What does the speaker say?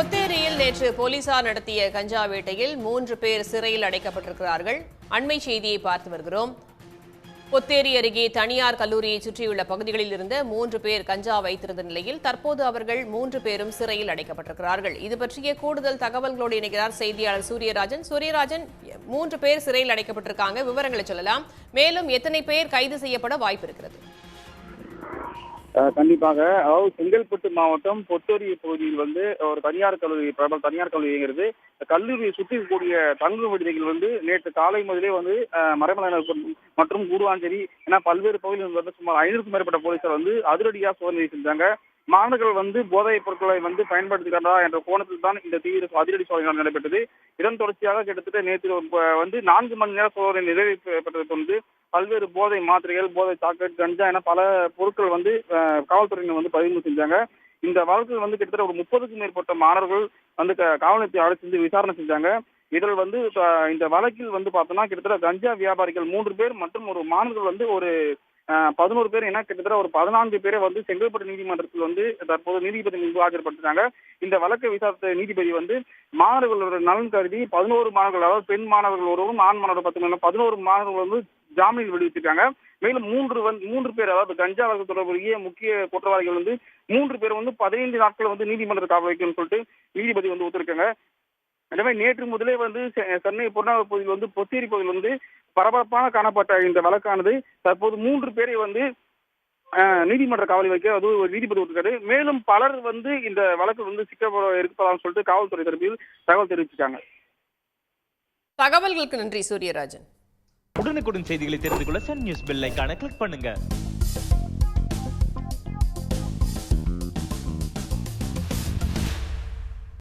புத்தேரியில் நேற்று போலீசார் நடத்திய கஞ்சா வேட்டையில் 3 பேர் சிறையில் அடைக்கப்பட்டிருக்கிறார்கள். அண்மை செய்தியை பார்த்து வருகிறோம். புத்தேரி அருகே தனியார் கல்லூரியை சுற்றியுள்ள பகுதிகளில் இருந்த 3 பேர் கஞ்சா வைத்திருந்த நிலையில் தற்போது அவர்கள் 3 பேரும் சிறையில் அடைக்கப்பட்டிருக்கிறார்கள். இது பற்றிய கூடுதல் தகவல்களோடு இணைகிறார் செய்தியாளர் சூரியராஜன். சூரியராஜன், 3 பேர் சிறையில் அடைக்கப்பட்டிருக்காங்க, விவரங்களை சொல்லலாம். மேலும் எத்தனை பேர் கைது செய்யப்பட வாய்ப்பு இருக்கிறது? கண்டிப்பாக. அதாவது செங்கல்பட்டு மாவட்டம் பொத்தேரி பகுதியில் ஒரு தனியார் கல்லூரி, பிரபல தனியார் கல்லூரிங்கிறது, கல்லூரியை சுற்றி இருக்கக்கூடிய தங்கு விடுதிகள் நேற்று காலை முதலே மறைமலையினர் மற்றும் கூடுவாஞ்சேரி என பல்வேறு பகுதிகளில் சுமார் 500க்கும் மேற்பட்ட போலீசார் அதிரடியாக சோதனை செஞ்சாங்க. மாணவர்கள் போதைப் பொருட்களை பயன்படுத்துகிறாரா என்ற கோணத்தில் தான் இந்த தீவிர அதிரடி சோதனை நடைபெற்றது. இதன் தொடர்ச்சியாக கிட்டத்தட்ட நேற்று 4 மணி நேர சோதனை நிறைவு பெற்றது. பல்வேறு போதை மாத்திரைகள், போதை சாக்லேட், கஞ்சா என பல பொருட்கள் காவல்துறையினர் பதிவு செஞ்சாங்க. இந்த வழக்கில் கிட்டத்தட்ட ஒரு 30க்கும் மேற்பட்ட மாணவர்கள் காவல் நிலையத்தை அழைத்து விசாரணை செஞ்சாங்க. இதில் இந்த வழக்கில் பார்த்தோம்னா கிட்டத்தட்ட கஞ்சா வியாபாரிகள் 3 பேர் மற்றும் ஒரு மாணவர்கள் ஒரு 11 பேர் என கிட்டத்தட்ட ஒரு 14 பேரை செங்கல்பட்டு நீதிமன்றத்தில் தற்போது நீதிபதி முன்பு ஆஜர்படுத்தினாங்க. இந்த வழக்கை விசாரித்த நீதிபதி மாணவர்களோட நலன் கருதி 11 மாணவர்கள், அதாவது பெண் மாணவர்கள் ஒருவரும் ஆண் மாணவர்கள் 11 மாணவர்கள் ஜாமீனில் விடுவிச்சிருக்காங்க. மேலும் 3 பேர், அதாவது கஞ்சா வழக்கு தொடர்புடைய முக்கிய குற்றவாளிகள் 3 பேர் 15 நாட்கள் நீதிமன்ற காவல் வைக்கணும்னு சொல்லிட்டு நீதிபதி உத்தரவிட்டாங்க. எனவே நேற்று முதலே சென்னை புறநகர் பகுதியில் பொத்தேரி பகுதியில் பரபரப்பான காணப்பட்ட இந்த வழக்கானது தற்போது 3 பேரை நீதிமன்ற காவலில் வைக்க நீதிபதி உத்தரவிட்டாரு. மேலும் பலர் இந்த வழக்கு சிக்க இருப்பதாக சொல்லிட்டு காவல்துறை தரப்பில் தகவல் தெரிவிச்சிருக்காங்க. தகவல்களுக்கு நன்றி சூரியராஜன். உடனுக்குடன் செய்திகளை தெரிந்து கொள்ள சன் நியூஸ் பெல் ஐகானை கிளிக் பண்ணுங்க.